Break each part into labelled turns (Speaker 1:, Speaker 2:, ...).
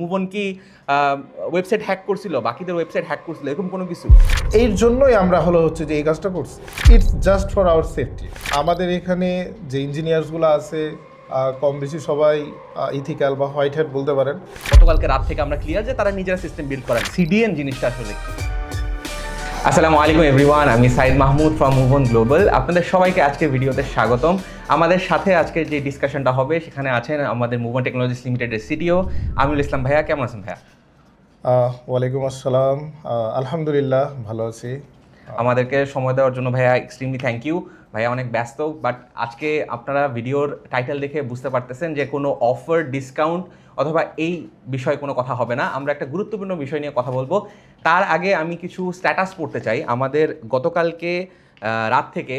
Speaker 1: মুভন কি website hack করছিল, বাকিদের ওয়েবসাইট হ্যাক করছিল, এরকম কোনো কিছু?
Speaker 2: এর জন্যই আমরা হচ্ছে যে এই কাজটা করছি। It's just for our safety. আমাদের এখানে যে ইঞ্জিনিয়ার্সগুলো আছে কম বেশি সবাই ইথিক্যাল বা হোয়াইট হ্যাট বলতে পারেন।
Speaker 1: গতকালকে রাত থেকে আমরা ক্লিয়ার যে তারা নিজেরা সিস্টেম বিল্ড করেন। সিডিএন জিনিসটা আসলে। আসসালামু আলাইকুম এভরিওয়ান, আমি সাইদ মাহমুদ ফ্রম মুভন গ্লোবাল। আপনাদের সবাইকে আজকের ভিডিওতে স্বাগতম। আমাদের সাথে আজকে যে ডিসকাশনটা হবে সেখানে আছেন আমাদের মুভন টেকনোলজিস লিমিটেডের সিটিও আমিনুল ইসলাম ভাইয়া। কেমন আছেন ভাইয়া?
Speaker 2: ওয়ালাইকুম আসসালাম, আলহামদুলিল্লাহ ভালো আছি।
Speaker 1: আমাদেরকে সময় দেওয়ার জন্য ভাইয়া এক্সট্রিমলি থ্যাংক ইউ। ভাইয়া অনেক ব্যস্ত, বাট আজকে আপনারা ভিডিওর টাইটেল দেখে বুঝতে পারতেছেন যে কোনো অফার, ডিসকাউন্ট অথবা এই বিষয়ে কোনো কথা হবে না। আমরা একটা গুরুত্বপূর্ণ বিষয় নিয়ে কথা বলবো। তার আগে আমি কিছু স্ট্যাটাস পড়তে চাই। আমাদের গতকালকে রাত থেকে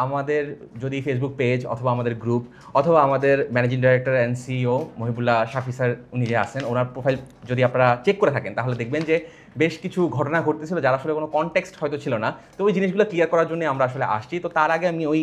Speaker 1: আমাদের যদি ফেসবুক পেজ অথবা আমাদের গ্রুপ অথবা আমাদের managing director and CEO Mohibullah Shafi sir উনি যে আছেন, ওনার প্রোফাইল যদি আপনারা চেক করে থাকেন তাহলে দেখবেন যে বেশ কিছু ঘটনা ঘটতেছিল যার আসলে কোনো কনটেক্সট হয়তো ছিল না। তো ওই জিনিসগুলো ক্লিয়ার করার জন্য আমরা আসলে আসছি। তো তার আগে আমি ওই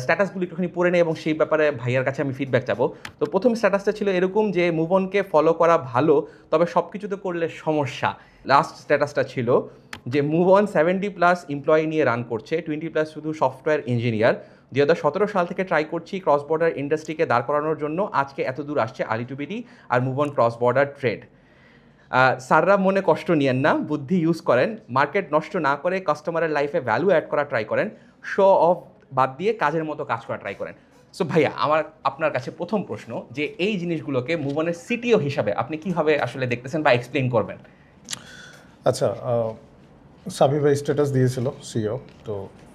Speaker 1: স্ট্যাটাসগুলো একটুখানি পড়ে নিই এবং সেই ব্যাপারে ভাইয়ার কাছে আমি ফিডব্যাক চাবো। তো প্রথম স্ট্যাটাসটা ছিল এরকম যে মুভনকে ফলো করা ভালো, তবে সব কিছুতে করলে সমস্যা। লাস্ট স্ট্যাটাসটা ছিল যে মুভ অন 70+ এমপ্লয়ি নিয়ে রান করছে, 20+ শুধু সফটওয়্যার ইঞ্জিনিয়ার। 2017 সাল থেকে ট্রাই করছি ক্রস বর্ডার ইন্ডাস্ট্রিকে দাঁড় করানোর জন্য, আজকে এত দূর আসছে আলিটুবিটি আর move on cross border trade. স্যাররা মনে কষ্ট নিয়েন না, বুদ্ধি ইউজ করেন, মার্কেট নষ্ট না করে কাস্টমারের লাইফে ভ্যালু অ্যাড করা ট্রাই করেন, শো অফ বাদ দিয়ে কাজের মতো কাজ করা ট্রাই করেন। সো ভাইয়া, আমার আপনার কাছে প্রথম প্রশ্ন যে এই জিনিসগুলোকে মুভ অনের সিটিও হিসাবে আপনি কীভাবে আসলে দেখতেছেন বা এক্সপ্লেইন করবেন?
Speaker 2: আচ্ছা, সাবি ভাই স্ট্যাটাস দিয়েছিল সিও। তো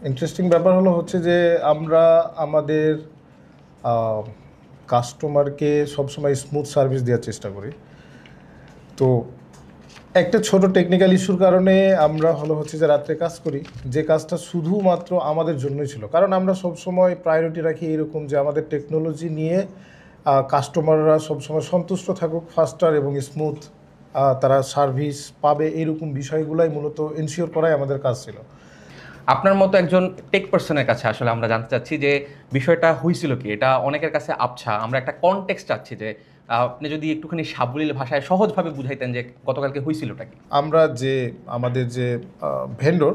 Speaker 2: ইন্টারেস্টিং ব্যাপার হচ্ছে যে আমরা আমাদের কাস্টমারকে সবসময় স্মুথ সার্ভিস দেওয়ার চেষ্টা করি। তো একটা ছোট টেকনিক্যাল ইস্যুর কারণে আমরা হচ্ছে যে রাত্রে কাজ করি, যে কাজটা শুধুমাত্র আমাদের জন্যই ছিল। কারণ আমরা সবসময় প্রায়োরিটি রাখি এরকম যে আমাদের টেকনোলজি নিয়ে কাস্টমাররা সবসময় সন্তুষ্ট থাকুক, ফাস্টার এবং স্মুথ তারা সার্ভিস পাবে, এইরকম বিষয়গুলাই মূলত এনশিওর করাই আমাদের কাজ ছিল।
Speaker 1: আপনার মতো একজন টেক পার্সনের কাছে আসলে আমরা জানতে চাচ্ছি যে বিষয়টা হয়েছিল কি। এটা অনেকের কাছে আবছা, আমরা একটা কনটেক্সট চাচ্ছি যে আপনি যদি একটুখানি সাবলীল ভাষায় সহজভাবে বুঝাইতেন যে গতকালকে হয়েছিলটা কি।
Speaker 2: আমরা যে আমাদের যে ভেন্ডর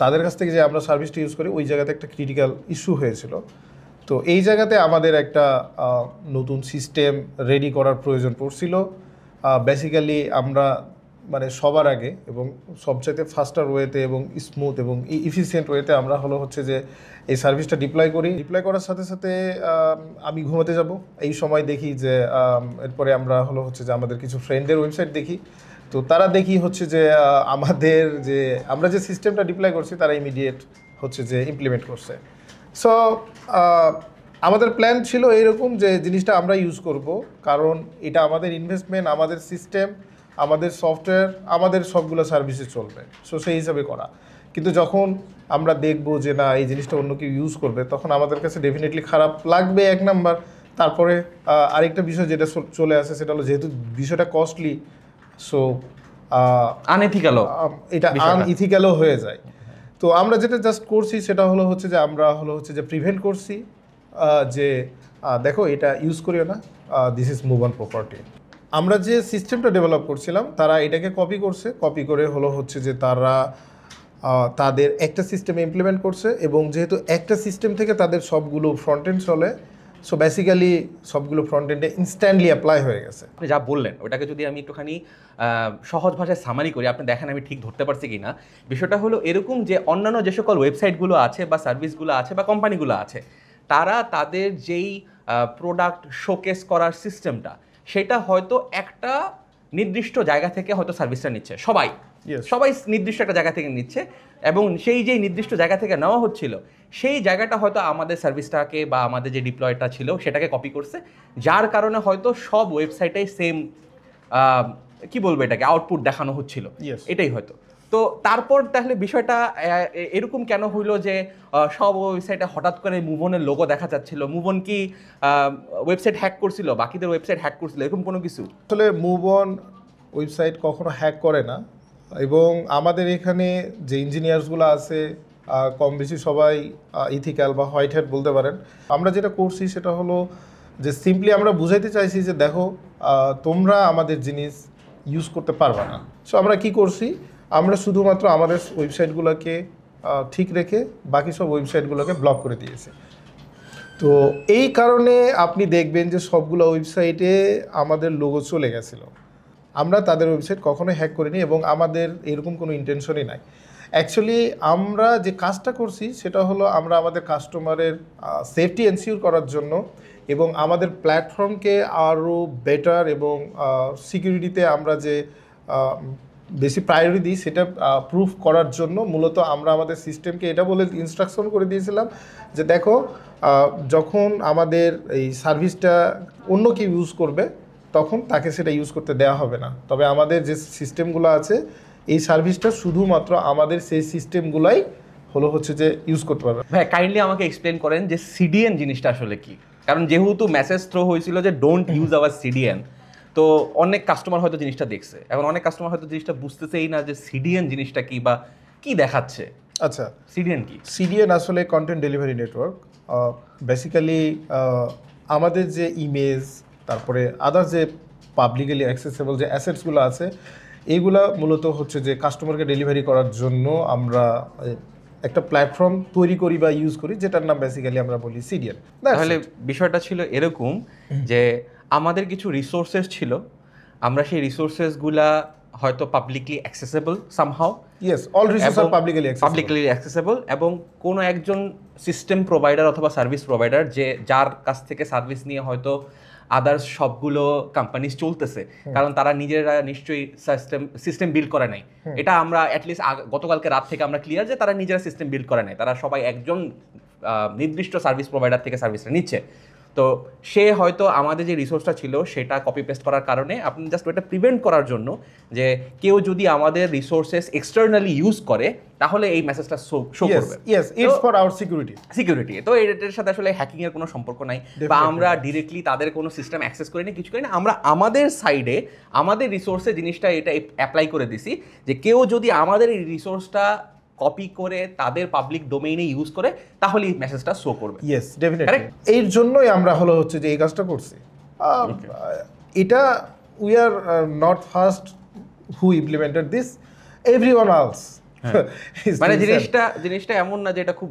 Speaker 2: তাদের কাছ থেকে যে আমরা সার্ভিসটা ইউজ করি, ওই জায়গাতে একটা ক্রিটিক্যাল ইস্যু হয়েছিল। তো এই জায়গাতে আমাদের একটা নতুন সিস্টেম রেডি করার প্রয়োজন পড়ছিল। বেসিক্যালি আমরা মানে সবার আগে এবং সবচাইতে ফাস্টার ওয়েতে এবং স্মুথ এবং ইফিসিয়েন্ট ওয়েতে আমরা হচ্ছে যে এই সার্ভিসটা ডিপ্লয় করার সাথে সাথে আমি ঘুমাতে যাব, এই সময় দেখি যে এরপরে আমরা হচ্ছে যে আমাদের কিছু ফ্রেন্ডদের ওয়েবসাইট দেখি। তো তারা দেখি হচ্ছে যে আমাদের যে আমরা যে সিস্টেমটা ডিপ্লয় করছি তারা ইমিডিয়েট হচ্ছে যে ইমপ্লিমেন্ট করছে। সো আমাদের প্ল্যান ছিল এইরকম যে জিনিসটা আমরা ইউজ করব, কারণ এটা আমাদের ইনভেস্টমেন্ট, আমাদের সিস্টেম, আমাদের সফটওয়্যার, আমাদের সবগুলো সার্ভিসে চলবে। সো সেই হিসাবে করা। কিন্তু যখন আমরা দেখব যে না এই জিনিসটা অন্য কেউ ইউজ করবে, তখন আমাদের কাছে ডেফিনেটলি খারাপ লাগবে, এক নাম্বার। তারপরে আরেকটা বিষয় যেটা চলে আসে সেটা হলো যেহেতু বিষয়টা কস্টলি, সো
Speaker 1: আনএথিক্যালও,
Speaker 2: এটা আনইথিক্যালও হয়ে যায়। তো আমরা যেটা জাস্ট করছি সেটা হচ্ছে যে আমরা হচ্ছে যে প্রিভেন্ট করছি যে দেখো এটা ইউজ করিও না, this is move on property. আমরা যে সিস্টেমটা ডেভেলপ করছিলাম তারা এটাকে কপি করছে, কপি করে হচ্ছে যে তারা তাদের একটা সিস্টেমে ইমপ্লিমেন্ট করছে, এবং যেহেতু একটা সিস্টেম থেকে তাদের সবগুলো ফ্রন্ট এন্ড চলে, সো বেসিক্যালি সবগুলো ফ্রন্ট এন্ডে ইনস্ট্যান্টলি অ্যাপ্লাই হয়ে গেছে।
Speaker 1: আপনি যা বললেন ওটাকে যদি আমি একটুখানি সহজ ভাষায় সামারি করি, আপনি দেখেন আমি ঠিক ধরতে পারছি কি না। বিষয়টা হলো এরকম যে অন্যান্য যে সকল ওয়েবসাইটগুলো আছে বা সার্ভিসগুলো আছে বা কোম্পানিগুলো আছে, তারা তাদের যেই প্রোডাক্ট শোকেস করার সিস্টেমটা, সেটা হয়তো একটা নির্দিষ্ট জায়গা থেকে হয়তো সার্ভিসটা নিচ্ছে, সবাই নির্দিষ্ট একটা জায়গা থেকে নিচ্ছে, এবং সেই যে নির্দিষ্ট জায়গা থেকে নেওয়া হচ্ছিল সেই জায়গাটা হয়তো আমাদের সার্ভিসটাকে বা আমাদের যে ডিপ্লয়টা ছিল সেটাকে কপি করছে, যার কারণে হয়তো সব ওয়েবসাইটে সেম কি বলবো এটাকে আউটপুট দেখানো হচ্ছিল। এটাই হয়তো। তো তারপর তাহলে বিষয়টা এরকম কেন হইলো যে সব ওয়েবসাইটে হঠাৎ করে মুভনের লোগো দেখা যাচ্ছিল? মুভন কি ওয়েবসাইট হ্যাক করছিল, বাকিদের ওয়েবসাইট হ্যাক করছিল, এরকম কোনো কিছু?
Speaker 2: আসলে মুভন ওয়েবসাইট কখনো হ্যাক করে না, এবং আমাদের এখানে যে ইঞ্জিনিয়ার্সগুলো আছে কম বেশি সবাই ইথিক্যাল বা হোয়াইট হ্যাট বলতে পারেন। আমরা যেটা করছি সেটা হলো যে সিম্পলি আমরা বুঝাইতে চাইছি যে দেখো তোমরা আমাদের জিনিস ইউজ করতে পারবে না। সো আমরা কি করছি, আমরা শুধুমাত্র আমাদের ওয়েবসাইটগুলোকে ঠিক রেখে বাকি সব ওয়েবসাইটগুলোকে ব্লক করে দিয়েছি। তো এই কারণে আপনি দেখবেন যে সবগুলো ওয়েবসাইটে আমাদের লোগো চলে গেছিলো। আমরা তাদের ওয়েবসাইট কখনোই হ্যাক করিনি এবং আমাদের এরকম কোনো ইন্টেনশনই নাই। অ্যাকচুয়ালি আমরা যে কাজটা করছি সেটা হলো আমরা আমাদের কাস্টমারের সেফটি এনশিওর করার জন্য এবং আমাদের প্ল্যাটফর্মকে আরও বেটার এবং সিকিউরিটিতে আমরা যে বেশি প্রায়োরিটি দিই সেটা প্রুফ করার জন্য মূলত আমরা আমাদের সিস্টেমকে এটা বলে ইনস্ট্রাকশন করে দিয়েছিলাম যে দেখো যখন আমাদের এই সার্ভিসটা অন্য কেউ ইউজ করবে তখন তাকে সেটা ইউজ করতে দেওয়া হবে না, তবে আমাদের যে সিস্টেমগুলো আছে এই সার্ভিসটা শুধুমাত্র আমাদের সেই সিস্টেমগুলাই হচ্ছে যে ইউজ করতে পারবে।
Speaker 1: ভাই কাইন্ডলি আমাকে এক্সপ্লেন করেন যে সিডিএন জিনিসটা আসলে কি, কারণ যেহেতু মেসেজ থ্রো হয়েছিল যে ডোন্ট ইউজ আওয়ার সিডিএন, তো অনেক কাস্টমার হয়তো জিনিসটা দেখছে, এখন অনেক কাস্টমার হয়তো জিনিসটা বুঝতেছেই না যে সিডিএন জিনিসটা কি বা কি দেখাচ্ছে।
Speaker 2: আচ্ছা,
Speaker 1: সিডিএন কি?
Speaker 2: সিডিএন আসলে কন্টেন্ট ডেলিভারি নেটওয়ার্ক। বেসিক্যালি আমাদের যে ইমেজ তারপরে আদার যে পাবলিকলি অ্যাক্সেসেবল যে অ্যাসেটসগুলো আছে এইগুলা মূলত হচ্ছে যে কাস্টমারকে ডেলিভারি করার জন্য আমরা একটা প্ল্যাটফর্ম তৈরি করি বা ইউজ করি, যেটার নাম বেসিক্যালি আমরা বলি সিডিএন।
Speaker 1: তাহলে বিষয়টা ছিল এরকম যে আমাদের কিছু রিসোর্সেস ছিল, আমরা সেই রিসোর্সেসগুলা হয়তো publicly accessible somehow.
Speaker 2: Yes, all resource are
Speaker 1: publicly accessible এবং কোনো একজন সিস্টেম প্রোভাইডার অথবা সার্ভিস প্রোভাইডার যার কাছ থেকে সার্ভিস নিয়ে হয়তো আদার্স সবগুলো কোম্পানিজ চলতেছে, কারণ তারা নিজেরা নিশ্চয়ই সিস্টেম বিল্ড করে নাই। এটা আমরা অ্যাটলিস্ট গতকালকে রাত থেকে আমরা ক্লিয়ার যে তারা নিজেরা সিস্টেম বিল্ড করে নাই, তারা সবাই একজন নির্দিষ্ট সার্ভিস প্রোভাইডার থেকে সার্ভিসটা নিচ্ছে। তো সে হয়তো আমাদের যে রিসোর্সটা ছিল সেটা কপি পেস্ট করার কারণে আপনি জাস্ট ওটা প্রিভেন্ট করার জন্য যে কেউ যদি আমাদের রিসোর্সেস এক্সটার্নালি ইউজ করে তাহলে এই মেসেজটা শো করবে।
Speaker 2: Yes, it's for our security.
Speaker 1: তো এটার সাথে আসলে হ্যাকিং এর কোনো সম্পর্ক নাই, বা আমরা ডিরেক্টলি তাদের কোনো সিস্টেম অ্যাক্সেস করি না, কিছু করি না। আমরা আমাদের সাইডে আমাদের রিসোর্সে জিনিসটা এটা অ্যাপ্লাই করে দিছি যে কেউ যদি আমাদের এই রিসোর্সটা কপি করে তাদের পাবলিক ডোমেইনে ইউজ করে তাহলে এই মেসেজটা শো করবে।
Speaker 2: Yes, definitely. এর জন্যই আমরা হচ্ছে যে এই কাজটা করছি। এটা we are not first who implemented this, everyone else.
Speaker 1: মানে জিনিসটা এমন না যে এটা খুব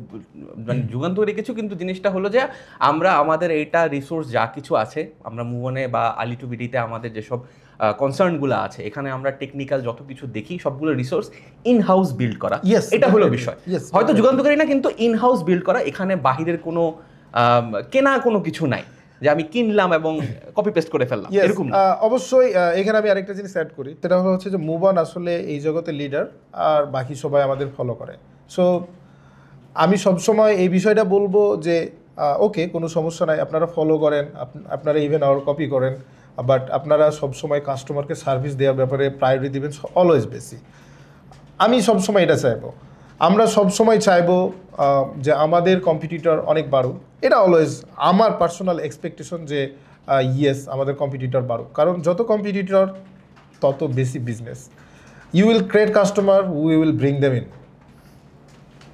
Speaker 1: মানে যুগান্তকারী কিছু, কিন্তু জিনিসটা হলো যে আমরা আমাদের এইটা রিসোর্স যা কিছু আছে, আমরা মুভনে বা আলি টু বিডিতে আমাদের যেসব কনসার্নগুলো আছে এখানে আমরা টেকনিক্যাল যত কিছু দেখি সবগুলো রিসোর্স ইন হাউস বিল্ড করা, এটা হলো বিষয়। হয়তো যুগান্তকারী না, কিন্তু ইন হাউস বিল্ড করা, এখানে বাহিরের কোনো কেনা কোনো কিছু নাই যে আমি কিনলাম এবং কপি পেস্ট করে ফেললাম, এরকম না।
Speaker 2: অবশ্যই এখানে আমি আরেকটা জিনিস অ্যাড করি, সেটা হচ্ছে যে মুভ অন আসলে এই জগতের লিডার আর বাকি সবাই আমাদের ফলো করে। সো আমি সবসময় এই বিষয়টা বলবো যে ওকে, কোনো সমস্যা নাই, আপনারা ফলো করেন, আপনারা ইভেন আওয়ার কপি করেন, বাট আপনারা সবসময় কাস্টমারকে সার্ভিস দেওয়ার ব্যাপারে প্রায়োরিটি দিবেন অলওয়েজ বেশি। আমি সবসময় এটা চাইবো, আমরা সবসময় চাইবো যে আমাদের কম্পিটিটর অনেক বাড়ুক। এটা অলওয়েজ আমার পার্সোনাল এক্সপেকটেশন যে ইয়েস আমাদের কম্পিটিটর বাড়ুক, কারণ যত কম্পিটিটর তত বেশি business. You will create customer, we will bring them in,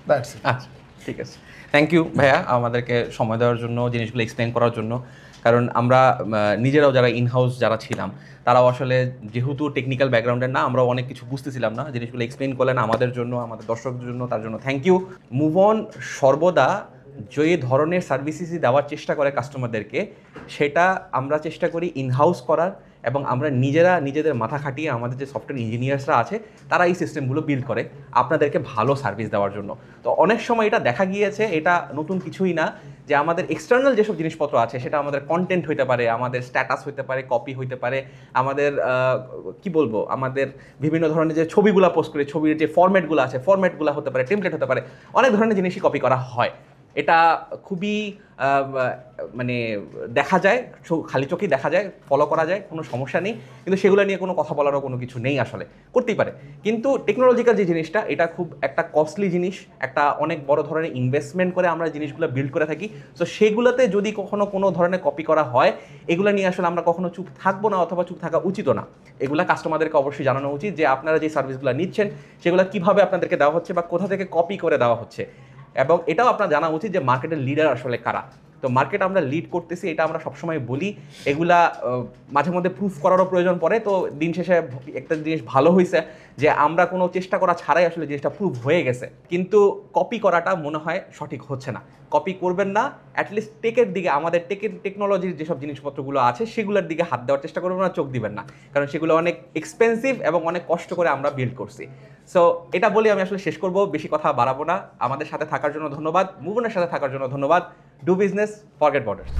Speaker 2: that's it.
Speaker 1: আচ্ছা, ঠিক আছে, থ্যাংক ইউ ভাইয়া আমাদেরকে সময় দেওয়ার জন্য, জিনিসগুলো এক্সপ্লেন করার জন্য। কারণ আমরা নিজেরাও যারা ইনহাউস যারা ছিলাম তারাও আসলে যেহেতু টেকনিক্যাল ব্যাকগ্রাউন্ডের না, আমরাও অনেক কিছু বুঝতেছিলাম না, জিনিসগুলো এক্সপ্লেন করলেন আমাদের জন্য, আমাদের দর্শকদের জন্য, তার জন্য থ্যাংক ইউ। মুভ অন সর্বদা যে ধরনের সার্ভিসেসই দেওয়ার চেষ্টা করে কাস্টমারদেরকে, সেটা আমরা চেষ্টা করি ইনহাউস করার, এবং আমরা নিজেদের মাথা খাটিয়ে আমাদের যে সফটওয়্যার ইঞ্জিনিয়ার্সরা আছে তারা এই সিস্টেমগুলো বিল্ড করে আপনাদেরকে ভালো সার্ভিস দেওয়ার জন্য। তো অনেক সময় এটা দেখা গিয়েছে, এটা নতুন কিছুই না, যে আমাদের এক্সটার্নাল যেসব জিনিসপত্র আছে সেটা আমাদের কন্টেন্ট হইতে পারে, আমাদের স্ট্যাটাস হইতে পারে, কপি হইতে পারে, আমাদের কি বলবো, আমাদের বিভিন্ন ধরনের যে ছবিগুলো পোস্ট করে ছবির যে ফরম্যাটগুলো আছে ফরম্যাটগুলো হতে পারে, টেমপ্লেট হতে পারে, অনেক ধরনের জিনিসই কপি করা হয়। এটা খুবই মানে দেখা যায়, খালি চোখেই দেখা যায়, ফলো করা যায়, কোনো সমস্যা নেই, কিন্তু সেগুলো নিয়ে কোনো কথা বলারও কোনো কিছু নেই, আসলে করতেই পারে। কিন্তু টেকনোলজিক্যাল যে জিনিসটা, এটা খুব একটা কস্টলি জিনিস, একটা অনেক বড় ধরনের ইনভেস্টমেন্ট করে আমরা জিনিসগুলো বিল্ড করে থাকি। তো সেগুলোতে যদি কখনো কোনো ধরনের কপি করা হয়, এগুলো নিয়ে আসলে আমরা কখনো চুপ থাকবো না, অথবা চুপ থাকা উচিতও না। এগুলো কাস্টমারদেরকে অবশ্যই জানানো উচিত যে আপনারা যে সার্ভিসগুলো নিচ্ছেন সেগুলো কীভাবে আপনাদেরকে দেওয়া হচ্ছে বা কোথা থেকে কপি করে দেওয়া হচ্ছে, এবং এটাও আপনার জানা উচিত যে মার্কেটের লিডার আসলে কারা। তো তো মার্কেট আমরা লিড করতেছি, এটা আমরা সবসময় বলি। এগুলা মাঝে মধ্যে প্রুফ করারও প্রয়োজন পড়ে। তো দিন শেষে একটা জিনিস ভালো হয়েছে যে আমরা কোনো চেষ্টা করা ছাড়াই আসলে জিনিসটা প্রুফ হয়ে গেছে। কিন্তু কপি করাটা মনে হয় সঠিক হচ্ছে না। কপি করবেন না, অ্যাটলিস্ট টেকের দিকে, আমাদের টেকনোলজির যেসব জিনিসপত্রগুলো আছে সেগুলোর দিকে হাত দেওয়ার চেষ্টা করবেন না, চোখ দিবেন না, কারণ সেগুলো অনেক এক্সপেন্সিভ এবং অনেক কষ্ট করে আমরা বিল্ড করছি। সো এটা বলে আমি আসলে শেষ করব, বেশি কথা বাড়াবো না। আমাদের সাথে থাকার জন্য ধন্যবাদ, মুভনের সাথে থাকার জন্য ধন্যবাদ। Do business, forget borders.